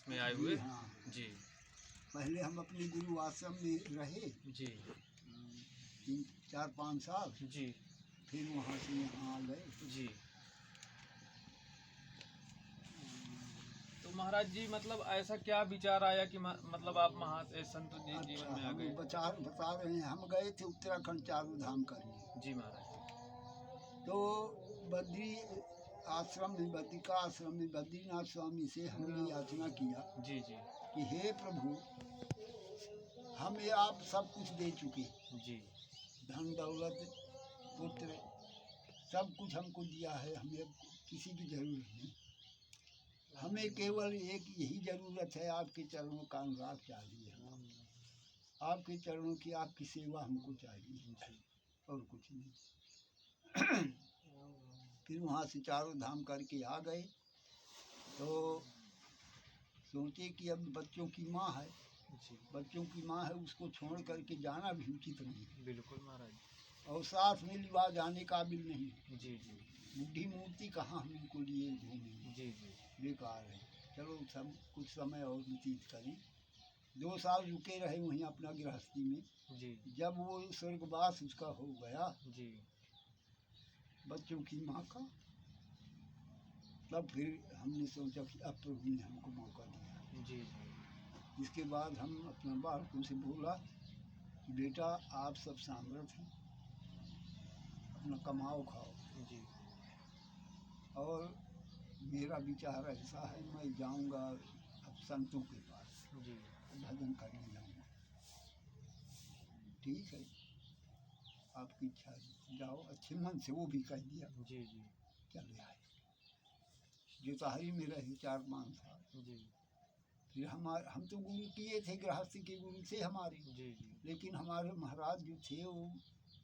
में आए हुए। हाँ, जी पहले हम अपने गुरु आश्रम में रहे जी 4-5 साल, जी फिर वहाँ से यहाँ आ गए। जी। तो महाराज जी मतलब ऐसा क्या विचार आया कि मतलब आप संत जी जीवन में आ हम गए? बता रहे हैं, हम गए थे उत्तराखंड चारों धाम करने। जी महाराज। तो बद्री आश्रम में, बद्रिका आश्रम में बद्रीनाथ स्वामी से हमने याचना किया जी जी कि हे प्रभु, हमें आप सब कुछ दे चुके, जी धन दौलत पुत्र सब कुछ हमको दिया है, हमें किसी की जरूरत नहीं। हमें केवल एक यही जरूरत है, आपके चरणों का अनुराग चाहिए, आपके चरणों की, आपकी सेवा हमको चाहिए, और कुछ नहीं। फिर वहाँ से चारों धाम करके आ गए। तो सोचे कि अब बच्चों की माँ है, बच्चों की माँ है, उसको छोड़ करके जाना भी उचित नहीं है। बिल्कुल महाराज। और साथ में लिवा जाने काबिल नहीं है। जी जी बुढ़ी मूर्ति कहाँ हम उनको लिए घूमेंगे, जी जी बेकार है। चलो सब कुछ समय और व्यतीत करें। 2 साल रुके रहे वहीं अपना गृहस्थी में। जी जब वो स्वर्गवास उसका हो गया, जी बच्चों की माँ का, तब फिर हमने सोचा कि अब प्रभु ने हमको मौका दिया। जी इसके बाद हम अपना बालकों से बोला कि बेटा आप सब सामर्थ हैं, अपना कमाओ खाओ, जी और मेरा विचार ऐसा है, मैं जाऊंगा अब संतों के पास, जी भजन करने जाऊंगा। ठीक है, आपकी इच्छा है, जाओ। अच्छे मन से वो भी कह दिया। जी जी चले आए, जोताहरी में रहे 4-5 साल। जी फिर हम तो गुरु किए थे, गृहस्थी के गुरु थे हमारे, जी जी लेकिन हमारे महाराज जो थे वो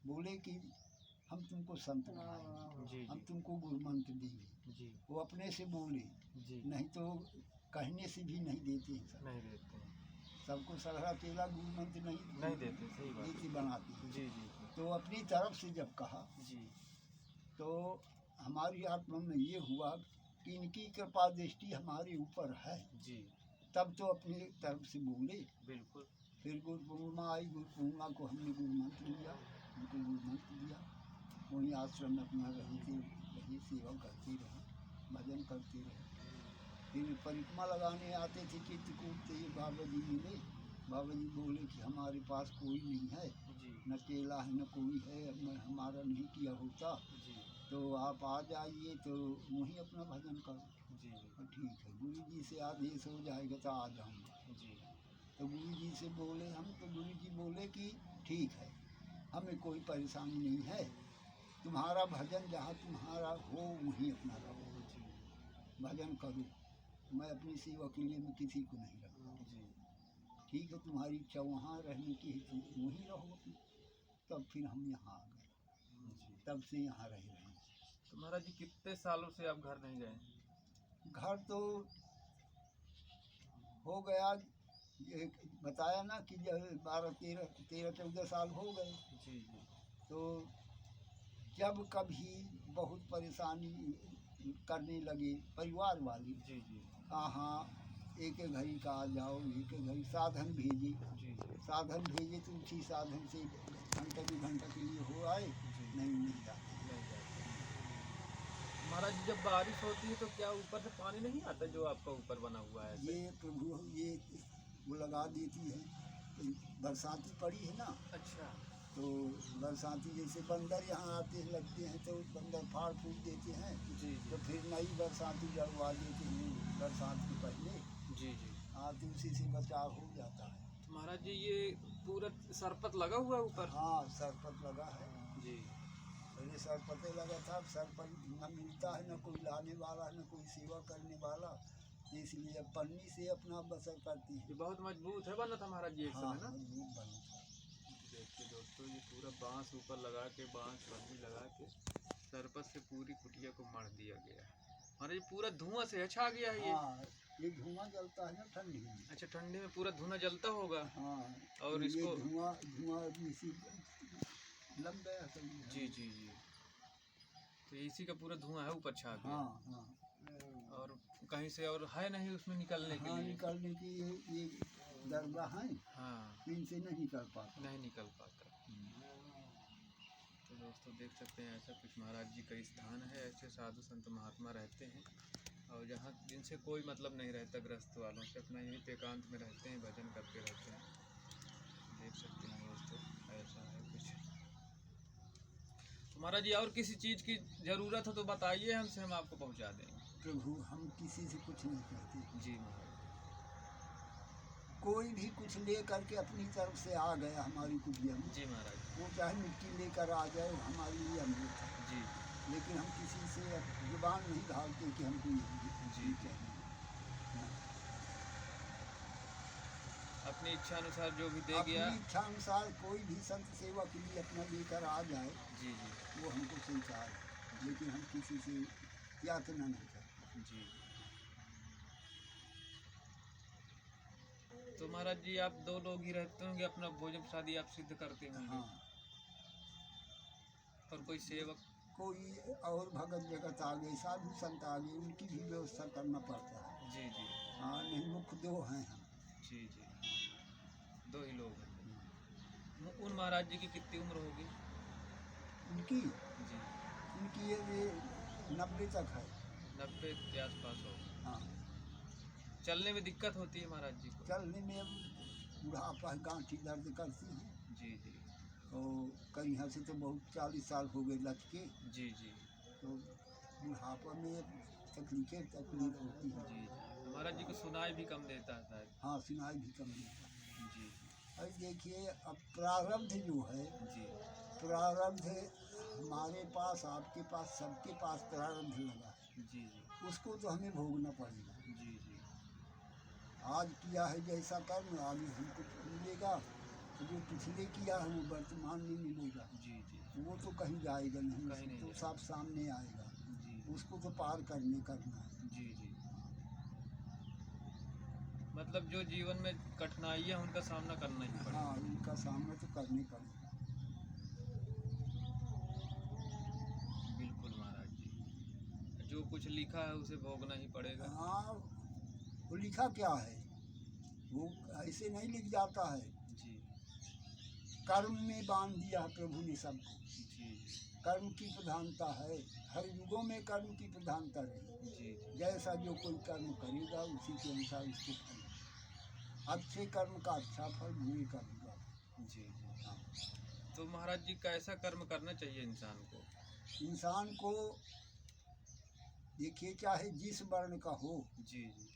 बोले कि हम तुमको संत बनाएंगे, जी हम तुमको गुरु मंत्र देंगे। जी वो अपने से बोले, जी नहीं तो कहने से भी नहीं देते हैं सब। नहीं देते हैं। सबको सगरा केला गुरु मंत्र नहीं देते, सही बात देते, बनाते हैं। जी जी तो अपनी तरफ से जब कहा, जी तो हमारी आत्मा में ये हुआ कि इनकी कृपा दृष्टि हमारे ऊपर है, जी तब तो अपनी तरफ से बोले। बिल्कुल। फिर गुरु पूर्णिमा आई, गुरु पूर्णिमा को हमने गुरु मंत्र लिया, उनको गुरु मंत्र दिया। वहीं आश्रम में अपना रही सेवा करते रहे, भजन करते रहे। फिर परिक्रमा लगाने आते थे चित्रकूट से, बाबा जी मिले। बाबा जी बोले कि हमारे पास कोई नहीं है, जी न केला है न कोई है, अब मैं हमारा नहीं किया होता, जी तो आप आ जाइए, तो वहीं अपना भजन करो। जी और ठीक है, गुरु जी से आदेश हो जाएगा तो आ जाऊँगा। जी तो गुरु जी से बोले हम, तो गुरु जी बोले कि ठीक है, हमें कोई परेशानी नहीं है, तुम्हारा भजन जहाँ तुम्हारा हो वहीं अपना रहो, भजन करो, मैं अपनी सेवा के लिए मैं किसी को नहीं रखता। जी ठीक है, तुम्हारी इच्छा वहाँ रहने की है तो वहीं रहो अपनी। तब फिर हम यहाँ आ गए, जी। तब से यहाँ रह रहे हैं। तो महाराज जी कितने सालों से आप घर नहीं गए? घर तो हो गया, ये बताया ना कि 12-13-14 साल हो गए। जी जी तो जब कभी बहुत परेशानी करने लगे परिवार वाले, जी जी हाँ एक घड़ी का आ जाओ, एक घड़ी साधन भेजे, जी जी साधन भेजे तो उसी साधन से घंटा 2 घंटा के लिए हो आए, नहीं जाते। नहीं जाते। महाराज जी जब बारिश होती है तो क्या ऊपर से पानी नहीं आता जो आपका ऊपर बना हुआ है? ये प्रभु ये वो लगा देती है, बरसाती पड़ी है ना, अच्छा। तो बरसाती जैसे बंदर यहाँ आते हैं, लगते हैं, तो बंदर फाड़ फूट देते हैं। जी तो फिर नई बरसाती जड़वा देते हैं बरसात के पहले, जी जी। तो उसी से बचाव हो जाता है। तो महाराज जी ये पूरा सरपत लगा हुआ है ऊपर? हाँ, सरपत लगा है। जी पहले सरपते लगा था, अब सरपत न मिलता है, न कोई लाने वाला, न कोई सेवा करने वाला, इसलिए अब पन्नी से अपना बसर करती है। ये बहुत मजबूत है बना था महाराज जी एक हाँ, समय ना? मजबूत बना था। देखिए दोस्तों ये पूरा बांस ऊपर लगा के, बांस बल्ली लगा के सरपत से पूरी कुटिया को मढ़ दिया गया है। महाराज जी पूरा धुआं से छा गया है ये? हाँ, ये धुआं जलता है ना ठंडी में। अच्छा, ठंडे में पूरा धुआं जलता होगा। हाँ, और तो ये इसको धुआं इसी लग गया सही। जी जी जी। तो इसी का पूरा धुआं है ऊपर छा गया। हाँ हाँ। और कहीं से और है नहीं उसमें निकलने के हाँ लिए। निकालने की ये दरगाह है, हाँ, इनसे नहीं निकल पाता। नहीं निकल पाता। तो दोस्तों देख सकते हैं ऐसा कुछ महाराज जी का स्थान है। ऐसे साधु संत महात्मा रहते हैं और जहाँ जिनसे कोई मतलब नहीं रहता, ग्रस्त वालों से अपना यहीं पे एकांत में रहते हैं, भजन करते रहते हैं। देख सकते हैं दोस्तों ऐसा है कुछ। तो महाराज जी और किसी चीज़ की ज़रूरत हो तो बताइए हमसे, हम आपको पहुँचा देंगे। प्रभु हम किसी से कुछ नहीं कहते, जी महाराज। कोई भी कुछ ले करके अपनी तरफ से आ गया हमारी कुटिया में, जी महाराज। वो चाहे मिट्टी लेकर आ जाए, वो हमारे लिए अमृत है। जी लेकिन हम किसी से जुबान नहीं ढालते कि हमको जी। ये चाहिए। अपनी इच्छा अनुसार जो भी दे अपनी गया। इच्छा अनुसार कोई भी संत सेवा के लिए अपना लेकर आ जाए, जी जी वो हमको स्वीकार है। लेकिन हम किसी से यातना नहीं करते। जी। तो महाराज जी आप 2 लोग ही रहते होंगे, अपना भोजन प्रसादी आप सिद्ध करते होंगे। हाँ, और कोई सेवक। कोई और भगत जगत आ गए, साधु संत आ गए, उनकी भी व्यवस्था करना पड़ता है। जी जी हाँ नहीं, मुख्य 2 हैं हम। जी जी। 2 ही लोग हैं। उन महाराज जी की कितनी उम्र होगी। उनकी जी। उनकी ये 90 तक है। 90 के आसपास होगी। हाँ, चलने में दिक्कत होती है महाराज जी को। चलने में अब बुढ़ापा है, गांठी दर्द करती है। जी जी और कहीं यहाँ से तो बहुत 40 साल हो गए लटके, जी जी तो बुढ़ापा में तकलीफ होती है। जी। महाराज जी को सुनाई भी कम देता है शायद। हाँ, सुनाई भी कम देता है। जी अरे देखिए, अब प्रारब्ध जो है, जी प्रारब्ध हमारे पास, आपके पास, सबके पास प्रारब्ध लगा है, जी जी उसको तो हमें भोगना पड़ेगा। जी जी आज किया है जैसा कर्म, आगे हमको मिलेगा। जो पिछले किया है वो वर्तमान में मिलेगा। जी जी वो तो कहीं जाएगा नहीं, कहीं नहीं तो जाएगा। सब सामने आएगा। जी उसको तो पार करना है। जी जी। मतलब जो जीवन में कठिनाइयाँ उनका सामना करना ही पड़ेगा। हाँ, उनका सामना तो करने पड़ेगा। बिल्कुल महाराज जी, जो कुछ लिखा है उसे भोगना ही पड़ेगा। हाँ, वो लिखा क्या है, वो ऐसे नहीं लिख जाता है। जी कर्म में बांध दिया है प्रभु ने सबको। जी कर्म की प्रधानता है, हर युगों में कर्म की प्रधानता रही। जी जैसा जो कोई कर्म करेगा उसी के अनुसार उसको फल। अच्छे कर्म का अच्छा फल, बुरे कर्म का। जी जी। तो महाराज जी कैसा कर्म करना चाहिए इंसान को। इंसान को देखिए, चाहे जिस वर्ण का हो, जी जी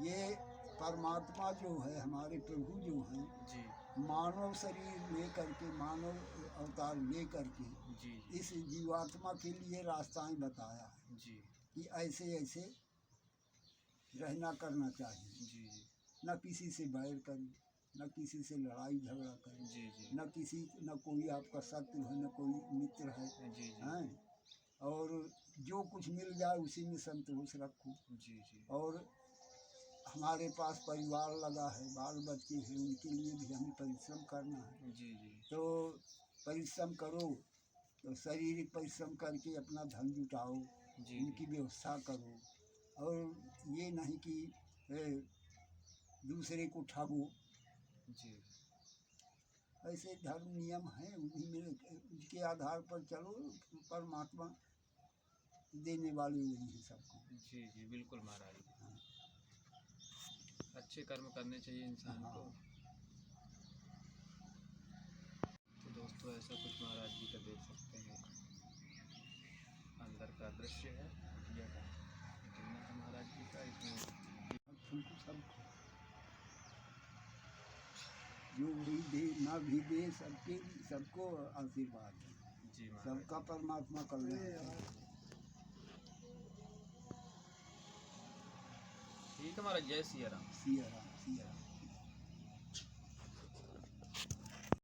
ये परमात्मा जो है, हमारे प्रभु जो हैं, जी मानव शरीर ले करके, मानव अवतार ले करके जी इस जीवात्मा के लिए रास्ताएं बताया है जी कि ऐसे ऐसे रहना करना चाहिए। जी जी न किसी से बैर करें, न किसी से लड़ाई झगड़ा करें, जी जी न कोई आपका शत्रु है, न कोई मित्र है। जी हैं, और जो कुछ मिल जाए उसी में संतोष रखो। जी जी और हमारे पास परिवार लगा है, बाल बच्चे हैं, उनके लिए भी हमें परिश्रम करना है। जी जी तो परिश्रम करो, तो शारीरिक परिश्रम करके अपना धन जुटाओ, जी उनकी व्यवस्था करो। और ये नहीं कि दूसरे को ठगो। जी ऐसे धर्म नियम हैं, उन्हीं में उसके आधार पर चलो। परमात्मा देने वाले वही हैं सबको। जी जी बिल्कुल महाराज जी। अच्छे कर्म करने चाहिए इंसान को। तो दोस्तों ऐसा कुछ महाराज जी का देख सकते हैं, अंदर का दृश्य है कुटिया का, जीना है महाराज जी का। इसमें सबको जो भी दे ना भी दे, सबको आशीर्वाद है। जी महाराज। सबका परमात्मा कल्याण। ठीक है महाराज, जय सिया राम। सिया राम, सिया राम।